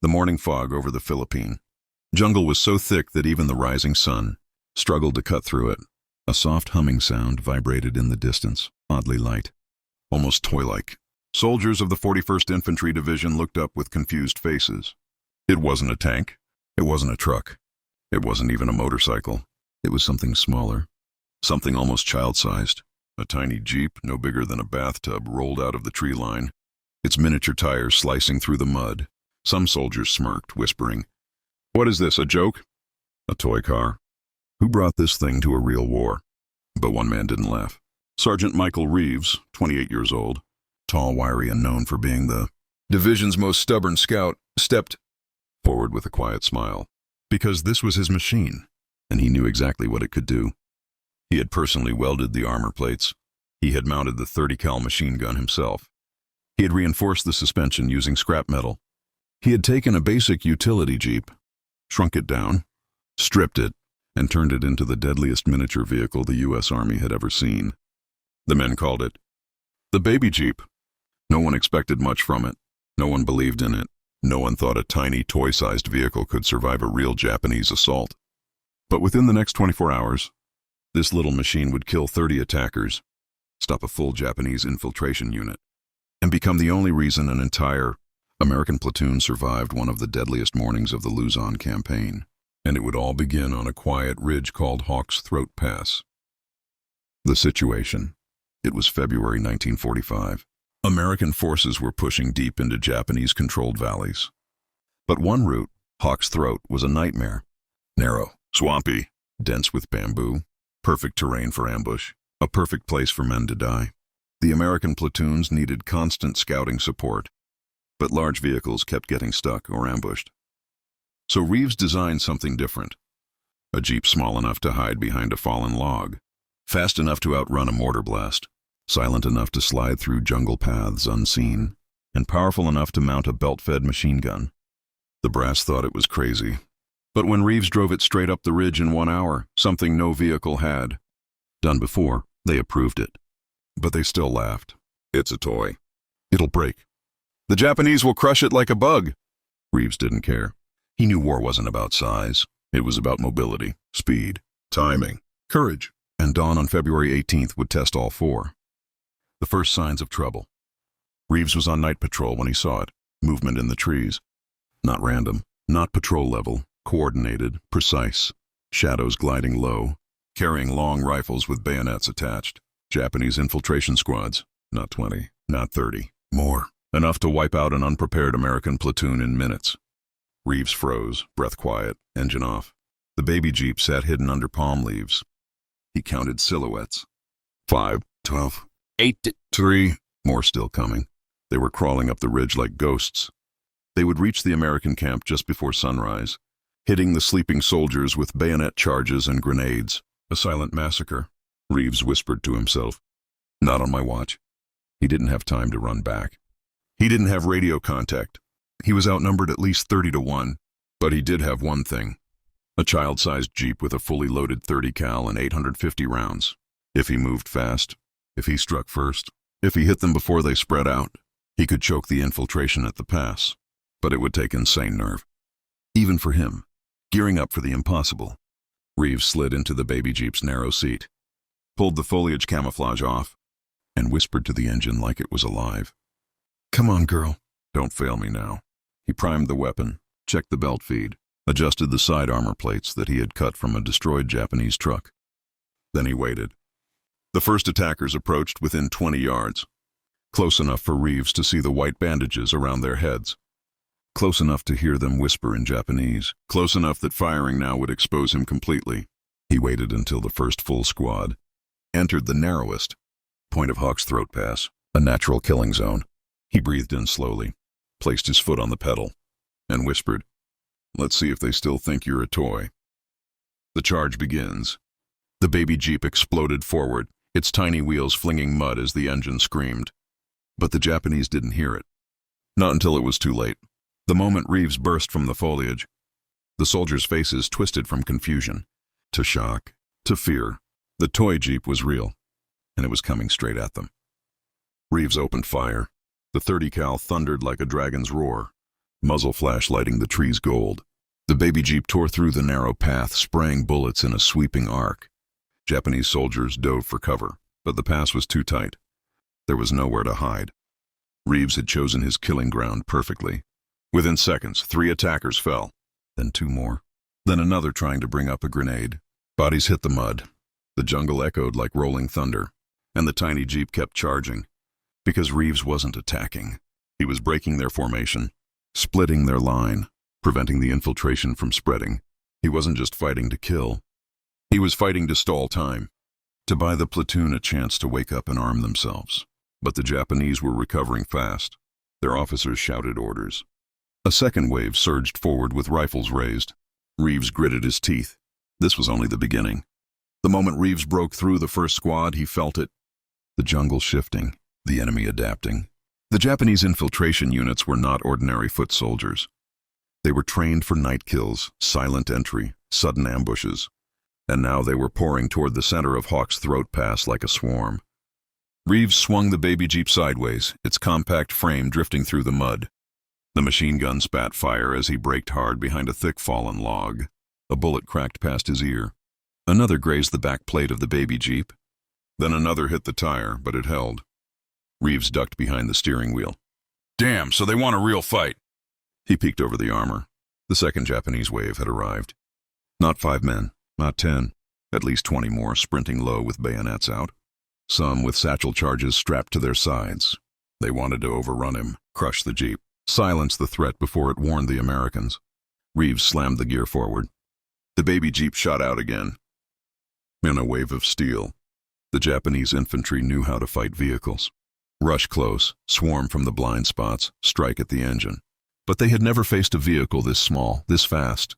The morning fog over the Philippine jungle was so thick that even the rising sun struggled to cut through it. A soft humming sound vibrated in the distance, oddly light, almost toy-like. Soldiers of the 41st Infantry Division looked up with confused faces. It wasn't a tank. It wasn't a truck. It wasn't even a motorcycle. It was something smaller, something almost child-sized. A tiny jeep, no bigger than a bathtub, rolled out of the tree line, its miniature tires slicing through the mud. Some soldiers smirked, whispering, "What is this, a joke? A toy car? Who brought this thing to a real war?" But one man didn't laugh. Sergeant Michael Reeves, 28 years old, tall, wiry, and known for being the division's most stubborn scout, stepped forward with a quiet smile. Because this was his machine, and he knew exactly what it could do. He had personally welded the armor plates. He had mounted the 30 cal machine gun himself. He had reinforced the suspension using scrap metal. He had taken a basic utility jeep, shrunk it down, stripped it, and turned it into the deadliest miniature vehicle the U.S. Army had ever seen. The men called it the baby jeep. No one expected much from it. No one believed in it. No one thought a tiny, toy-sized vehicle could survive a real Japanese assault. But within the next 24 hours, this little machine would kill 30 attackers, stop a full Japanese infiltration unit, and become the only reason an entire American platoon survived one of the deadliest mornings of the Luzon campaign. And it would all begin on a quiet ridge called Hawk's Throat Pass. The situation. It was February 1945. American forces were pushing deep into Japanese-controlled valleys. But one route, Hawk's Throat, was a nightmare. Narrow, swampy, dense with bamboo, perfect terrain for ambush, a perfect place for men to die. The American platoons needed constant scouting support, but large vehicles kept getting stuck or ambushed. So Reeves designed something different. A jeep small enough to hide behind a fallen log, fast enough to outrun a mortar blast, silent enough to slide through jungle paths unseen, and powerful enough to mount a belt-fed machine gun. The brass thought it was crazy. But when Reeves drove it straight up the ridge in 1 hour, something no vehicle had done before, they approved it. But they still laughed. It's a toy. It'll break. The Japanese will crush it like a bug. Reeves didn't care. He knew war wasn't about size. It was about mobility, speed, timing, courage. And dawn on February 18th would test all four. The first signs of trouble. Reeves was on night patrol when he saw it. Movement in the trees. Not random, not patrol level, coordinated, precise. Shadows gliding low, carrying long rifles with bayonets attached. Japanese infiltration squads. Not 20, not 30. More. Enough to wipe out an unprepared American platoon in minutes. Reeves froze, breath quiet, engine off. The baby jeep sat hidden under palm leaves. He counted silhouettes. 5, 12, 8, 3. More still coming. They were crawling up the ridge like ghosts. They would reach the American camp just before sunrise, hitting the sleeping soldiers with bayonet charges and grenades. A silent massacre. Reeves whispered to himself. Not on my watch. He didn't have time to run back. He didn't have radio contact. He was outnumbered at least 30-1. But he did have one thing. A child-sized jeep with a fully loaded 30 cal and 850 rounds. If he moved fast, if he struck first, if he hit them before they spread out, he could choke the infiltration at the pass. But it would take insane nerve. Even for him, gearing up for the impossible. Reeves slid into the baby jeep's narrow seat, pulled the foliage camouflage off, and whispered to the engine like it was alive. Come on, girl. Don't fail me now. He primed the weapon, checked the belt feed, adjusted the side armor plates that he had cut from a destroyed Japanese truck. Then he waited. The first attackers approached within 20 yards, close enough for Reeves to see the white bandages around their heads, close enough to hear them whisper in Japanese, close enough that firing now would expose him completely. He waited until the first full squad entered the narrowest point of Hawk's Throat Pass, a natural killing zone. He breathed in slowly, placed his foot on the pedal, and whispered, Let's see if they still think you're a toy. The charge begins. The baby jeep exploded forward, its tiny wheels flinging mud as the engine screamed. But the Japanese didn't hear it. Not until it was too late. The moment Reeves burst from the foliage, the soldiers' faces twisted from confusion, to shock, to fear. The toy jeep was real, and it was coming straight at them. Reeves opened fire. The 30 cal thundered like a dragon's roar. muzzle flash lighting the tree's gold. The baby jeep tore through the narrow path, spraying bullets in a sweeping arc. Japanese soldiers dove for cover, but the pass was too tight. There was nowhere to hide. Reeves had chosen his killing ground perfectly. Within seconds, 3 attackers fell, then 2 more, then another trying to bring up a grenade. Bodies hit the mud. The jungle echoed like rolling thunder, and the tiny jeep kept charging. Because Reeves wasn't attacking. He was breaking their formation, splitting their line, preventing the infiltration from spreading. He wasn't just fighting to kill. He was fighting to stall time, to buy the platoon a chance to wake up and arm themselves. But the Japanese were recovering fast. Their officers shouted orders. A second wave surged forward with rifles raised. Reeves gritted his teeth. This was only the beginning. The moment Reeves broke through the first squad, he felt it. The jungle shifting, the enemy adapting. The Japanese infiltration units were not ordinary foot soldiers. They were trained for night kills, silent entry, sudden ambushes. And now they were pouring toward the center of Hawk's throat pass like a swarm. Reeves swung the baby jeep sideways, its compact frame drifting through the mud. The machine gun spat fire as he braked hard behind a thick fallen log. A bullet cracked past his ear. Another grazed the back plate of the baby jeep. Then another hit the tire, but it held. Reeves ducked behind the steering wheel. "Damn, so they want a real fight." He peeked over the armor. The second Japanese wave had arrived. Not 5 men, not 10, at least 20 more sprinting low with bayonets out. Some with satchel charges strapped to their sides. They wanted to overrun him, crush the jeep, silence the threat before it warned the Americans. Reeves slammed the gear forward. The baby jeep shot out again. In a wave of steel, the Japanese infantry knew how to fight vehicles. Rush close, swarm from the blind spots, strike at the engine. But they had never faced a vehicle this small, this fast.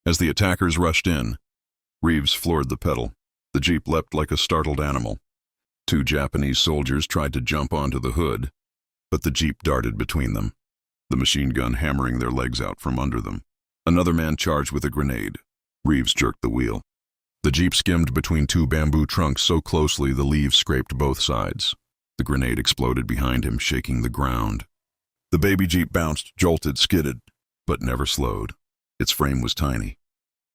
As the attackers rushed in, Reeves floored the pedal. The jeep leapt like a startled animal. 2 Japanese soldiers tried to jump onto the hood, but the jeep darted between them, the machine gun hammering their legs out from under them. Another man charged with a grenade. Reeves jerked the wheel. The jeep skimmed between 2 bamboo trunks so closely the leaves scraped both sides. The grenade exploded behind him, shaking the ground. The baby jeep bounced, jolted, skidded, but never slowed. Its frame was tiny,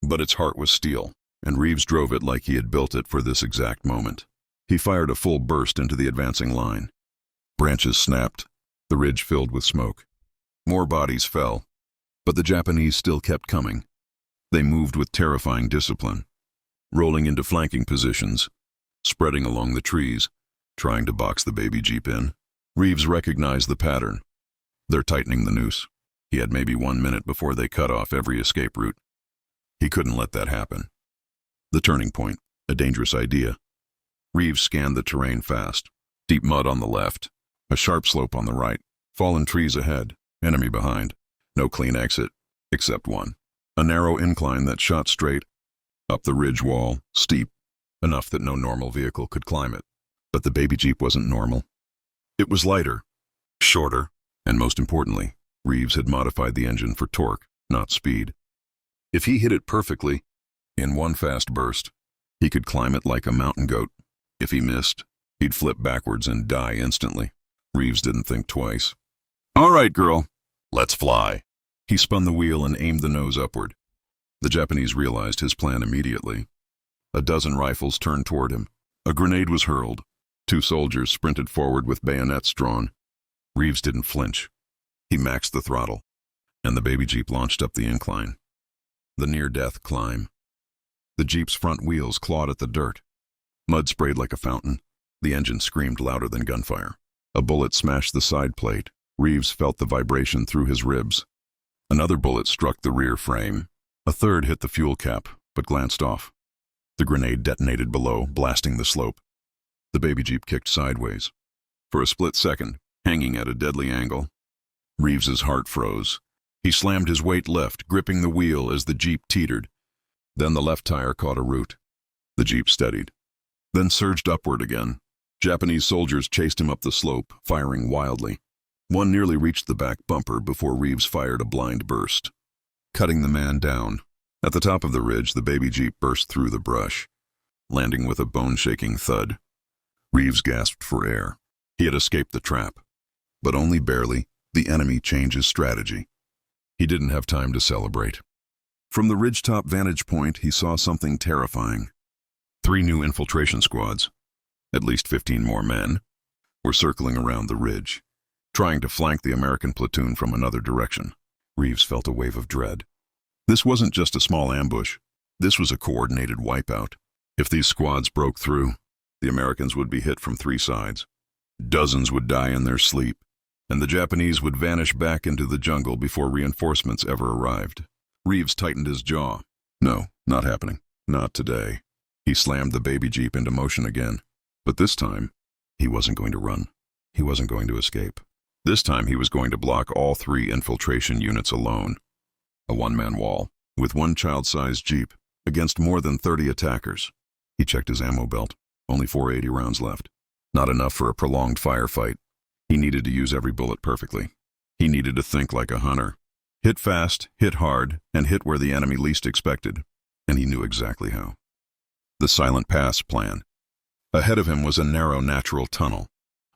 but its heart was steel, and Reeves drove it like he had built it for this exact moment. He fired a full burst into the advancing line. Branches snapped, the ridge filled with smoke. More bodies fell, but the Japanese still kept coming. They moved with terrifying discipline, rolling into flanking positions, spreading along the trees, trying to box the baby jeep in. Reeves recognized the pattern. They're tightening the noose. He had maybe 1 minute before they cut off every escape route. He couldn't let that happen. The turning point, a dangerous idea. Reeves scanned the terrain fast. Deep mud on the left, a sharp slope on the right, fallen trees ahead, enemy behind. No clean exit, except one. A narrow incline that shot straight up the ridge wall, steep, enough that no normal vehicle could climb it. But the baby jeep wasn't normal. It was lighter, shorter, and most importantly, Reeves had modified the engine for torque, not speed. If he hit it perfectly, in one fast burst, he could climb it like a mountain goat. If he missed, he'd flip backwards and die instantly. Reeves didn't think twice. "All right, girl, let's fly." He spun the wheel and aimed the nose upward. The Japanese realized his plan immediately. A dozen rifles turned toward him. A grenade was hurled. 2 soldiers sprinted forward with bayonets drawn. Reeves didn't flinch. He maxed the throttle, and the baby jeep launched up the incline. The near-death climb. The jeep's front wheels clawed at the dirt. Mud sprayed like a fountain. The engine screamed louder than gunfire. A bullet smashed the side plate. Reeves felt the vibration through his ribs. Another bullet struck the rear frame. A third hit the fuel cap, but glanced off. The grenade detonated below, blasting the slope. The baby jeep kicked sideways. For a split second, hanging at a deadly angle, Reeves's heart froze. He slammed his weight left, gripping the wheel as the jeep teetered. Then the left tire caught a root. The jeep steadied, then surged upward again. Japanese soldiers chased him up the slope, firing wildly. One nearly reached the back bumper before Reeves fired a blind burst, cutting the man down. At the top of the ridge, the baby jeep burst through the brush, landing with a bone-shaking thud. Reeves gasped for air. He had escaped the trap, but only barely. The enemy changed his strategy. He didn't have time to celebrate. From the ridgetop vantage point, he saw something terrifying. 3 new infiltration squads, at least 15 more men, were circling around the ridge, trying to flank the American platoon from another direction. Reeves felt a wave of dread. This wasn't just a small ambush. This was a coordinated wipeout. If these squads broke through, the Americans would be hit from 3 sides. Dozens would die in their sleep, and the Japanese would vanish back into the jungle before reinforcements ever arrived. Reeves tightened his jaw. No, not happening. Not today. He slammed the baby jeep into motion again. But this time, he wasn't going to run. He wasn't going to escape. This time he was going to block all 3 infiltration units alone. A one-man wall, with 1 child-sized jeep, against more than 30 attackers. He checked his ammo belt. Only 480 rounds left. Not enough for a prolonged firefight. He needed to use every bullet perfectly. He needed to think like a hunter. Hit fast, hit hard, and hit where the enemy least expected. And he knew exactly how. The Silent Pass plan. Ahead of him was a narrow natural tunnel,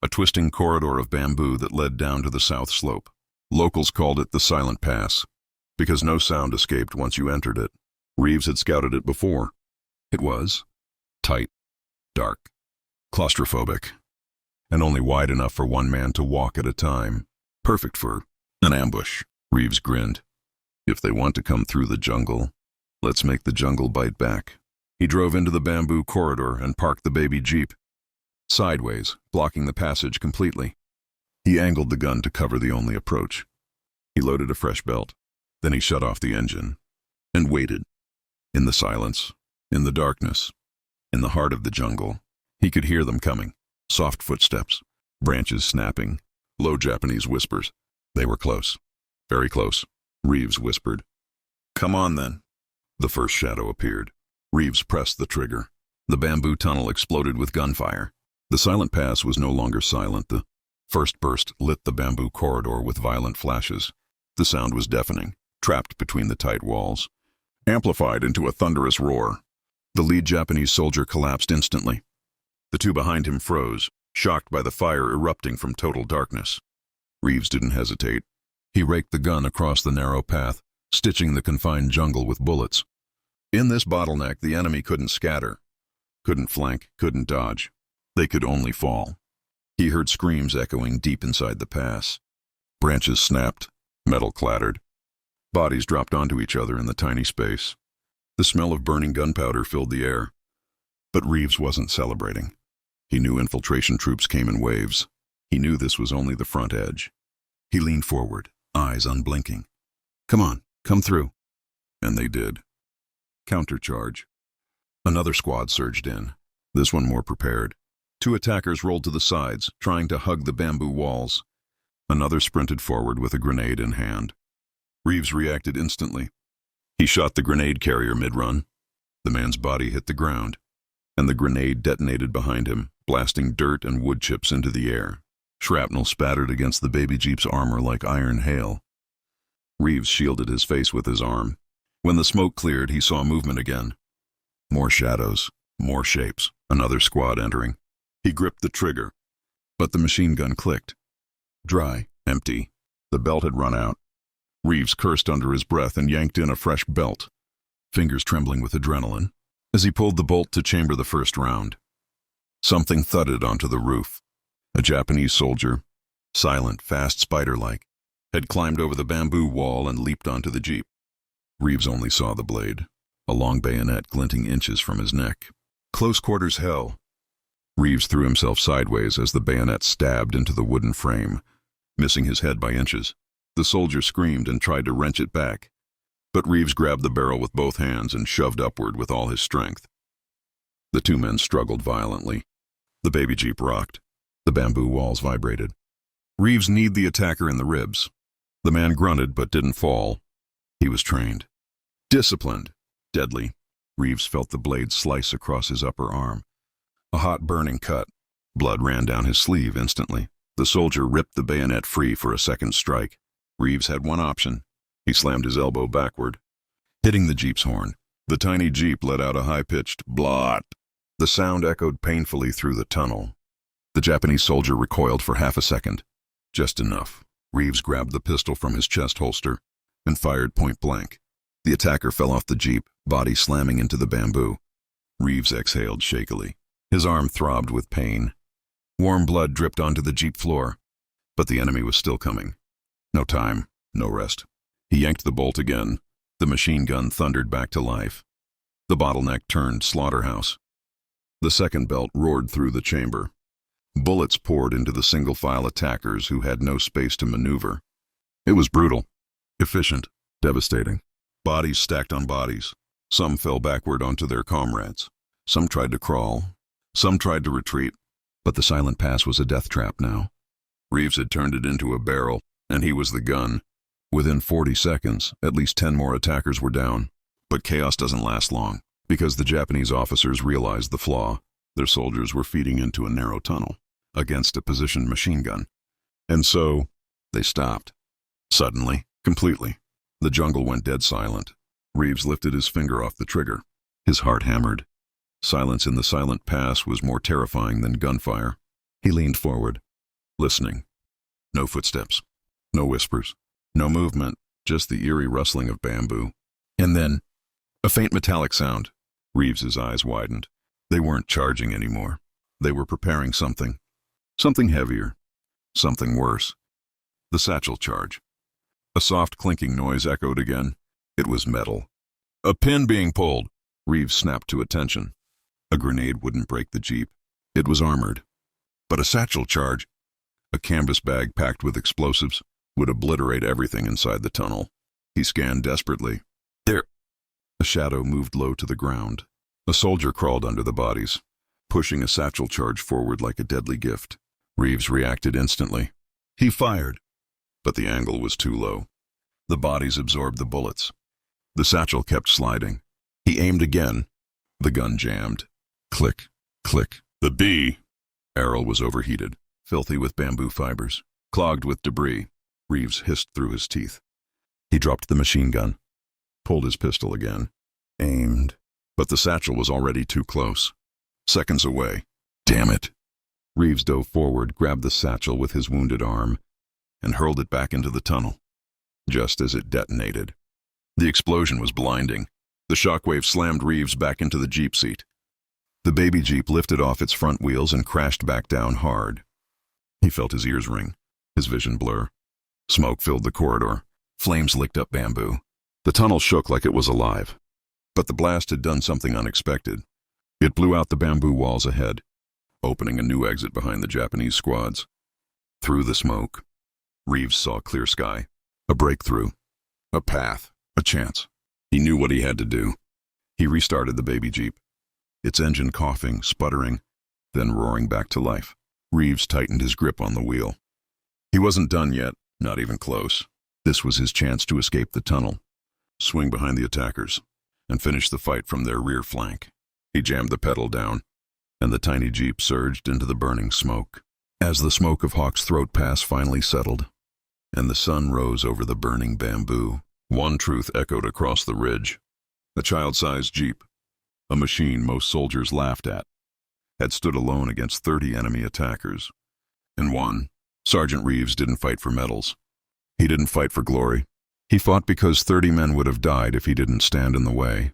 a twisting corridor of bamboo that led down to the south slope. Locals called it the Silent Pass, because no sound escaped once you entered it. Reeves had scouted it before. It was tight, dark, claustrophobic, and only wide enough for 1 man to walk at a time. Perfect for an ambush. Reeves grinned. If they want to come through the jungle, let's make the jungle bite back. He drove into the bamboo corridor and parked the baby jeep sideways, blocking the passage completely. He angled the gun to cover the only approach. He loaded a fresh belt. Then he shut off the engine and waited. In the silence, in the darkness, in the heart of the jungle, he could hear them coming. Soft footsteps, branches snapping, low Japanese whispers. They were close. Very close. Reeves whispered. Come on, then. The first shadow appeared. Reeves pressed the trigger. The bamboo tunnel exploded with gunfire. The Silent Pass was no longer silent. The first burst lit the bamboo corridor with violent flashes. The sound was deafening, trapped between the tight walls, amplified into a thunderous roar. The lead Japanese soldier collapsed instantly. The 2 behind him froze, shocked by the fire erupting from total darkness. Reeves didn't hesitate. He raked the gun across the narrow path, stitching the confined jungle with bullets. In this bottleneck, the enemy couldn't scatter, couldn't flank, couldn't dodge. They could only fall. He heard screams echoing deep inside the pass. Branches snapped, metal clattered. Bodies dropped onto each other in the tiny space. The smell of burning gunpowder filled the air. But Reeves wasn't celebrating. He knew infiltration troops came in waves. He knew this was only the front edge. He leaned forward, eyes unblinking. Come on, come through. And they did. Countercharge. Another squad surged in, this one more prepared. 2 attackers rolled to the sides, trying to hug the bamboo walls. Another sprinted forward with a grenade in hand. Reeves reacted instantly. He shot the grenade carrier mid-run. The man's body hit the ground, and the grenade detonated behind him, blasting dirt and wood chips into the air. Shrapnel spattered against the baby jeep's armor like iron hail. Reeves shielded his face with his arm. When the smoke cleared, he saw movement again. More shadows, more shapes, another squad entering. He gripped the trigger, but the machine gun clicked. Dry, empty. The belt had run out. Reeves cursed under his breath and yanked in a fresh belt, fingers trembling with adrenaline, as he pulled the bolt to chamber the first round. Something thudded onto the roof. A Japanese soldier, silent, fast, spider-like, had climbed over the bamboo wall and leaped onto the jeep. Reeves only saw the blade, a long bayonet glinting inches from his neck. Close quarters hell. Reeves threw himself sideways as the bayonet stabbed into the wooden frame, missing his head by inches. The soldier screamed and tried to wrench it back, but Reeves grabbed the barrel with both hands and shoved upward with all his strength. The 2 men struggled violently. The baby jeep rocked. The bamboo walls vibrated. Reeves kneed the attacker in the ribs. The man grunted but didn't fall. He was trained. Disciplined. Deadly. Reeves felt the blade slice across his upper arm. A hot, burning cut. Blood ran down his sleeve instantly. The soldier ripped the bayonet free for a second strike. Reeves had one option. He slammed his elbow backward, hitting the jeep's horn. The tiny jeep let out a high-pitched blot. The sound echoed painfully through the tunnel. The Japanese soldier recoiled for half a second. Just enough. Reeves grabbed the pistol from his chest holster. and fired point blank. The attacker fell off the jeep, body slamming into the bamboo. Reeves exhaled shakily. His arm throbbed with pain. Warm blood dripped onto the jeep floor. But the enemy was still coming. No time, no rest. He yanked the bolt again. The machine gun thundered back to life. The bottleneck turned slaughterhouse. The second belt roared through the chamber. Bullets poured into the single-file attackers who had no space to maneuver. It was brutal, efficient, devastating. Bodies stacked on bodies. Some fell backward onto their comrades. Some tried to crawl. Some tried to retreat. But the silent pass was a death trap now. Reeves had turned it into a barrel, and he was the gun. Within 40 seconds, at least 10 more attackers were down. But chaos doesn't last long, because the Japanese officers realized the flaw. Their soldiers were feeding into a narrow tunnel, against a positioned machine gun. And so, they stopped. Suddenly, completely. The jungle went dead silent. Reeves lifted his finger off the trigger. His heart hammered. Silence in the silent pass was more terrifying than gunfire. He leaned forward, listening. No footsteps, no whispers, no movement, just the eerie rustling of bamboo. And then, a faint metallic sound. Reeves's eyes widened. They weren't charging anymore. They were preparing something. Something heavier. Something worse. The satchel charge. A soft clinking noise echoed again. It was metal. A pin being pulled. Reeves snapped to attention. A grenade wouldn't break the jeep. It was armored. But a satchel charge, a canvas bag packed with explosives, would obliterate everything inside the tunnel. He scanned desperately. There! A shadow moved low to the ground. A soldier crawled under the bodies, pushing a satchel charge forward like a deadly gift. Reeves reacted instantly. He fired, but the angle was too low. The bodies absorbed the bullets. The satchel kept sliding. He aimed again. The gun jammed. Click, click. The B barrel was overheated, filthy with bamboo fibers, clogged with debris. Reeves hissed through his teeth. He dropped the machine gun, pulled his pistol again, aimed. But the satchel was already too close. Seconds away. Damn it. Reeves dove forward, grabbed the satchel with his wounded arm, and hurled it back into the tunnel. Just as it detonated. The explosion was blinding. The shockwave slammed Reeves back into the jeep seat. The baby jeep lifted off its front wheels and crashed back down hard. He felt his ears ring, his vision blur. Smoke filled the corridor. Flames licked up bamboo. The tunnel shook like it was alive. But the blast had done something unexpected. It blew out the bamboo walls ahead, opening a new exit behind the Japanese squads. Through the smoke, Reeves saw clear sky, a breakthrough, a path, a chance. He knew what he had to do. He restarted the baby jeep, its engine coughing, sputtering, then roaring back to life. Reeves tightened his grip on the wheel. He wasn't done yet, not even close. This was his chance to escape the tunnel, swing behind the attackers, and finish the fight from their rear flank. He jammed the pedal down, and the tiny jeep surged into the burning smoke. As the smoke of Hawk's Throat Pass finally settled, and the sun rose over the burning bamboo, one truth echoed across the ridge. A child-sized jeep, a machine most soldiers laughed at, had stood alone against 30 enemy attackers, and won. Sergeant Reeves didn't fight for medals. He didn't fight for glory. He fought because 30 men would have died if he didn't stand in the way.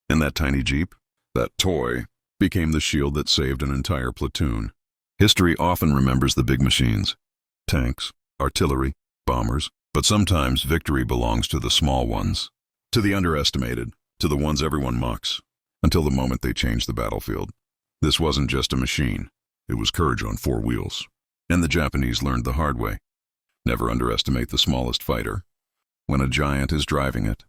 And that tiny jeep, that toy, became the shield that saved an entire platoon. History often remembers the big machines, tanks, artillery, bombers, but sometimes victory belongs to the small ones, to the underestimated, to the ones everyone mocks, until the moment they change the battlefield. This wasn't just a machine. It was courage on 4 wheels. And the Japanese learned the hard way. Never underestimate the smallest fighter. When a giant is driving it,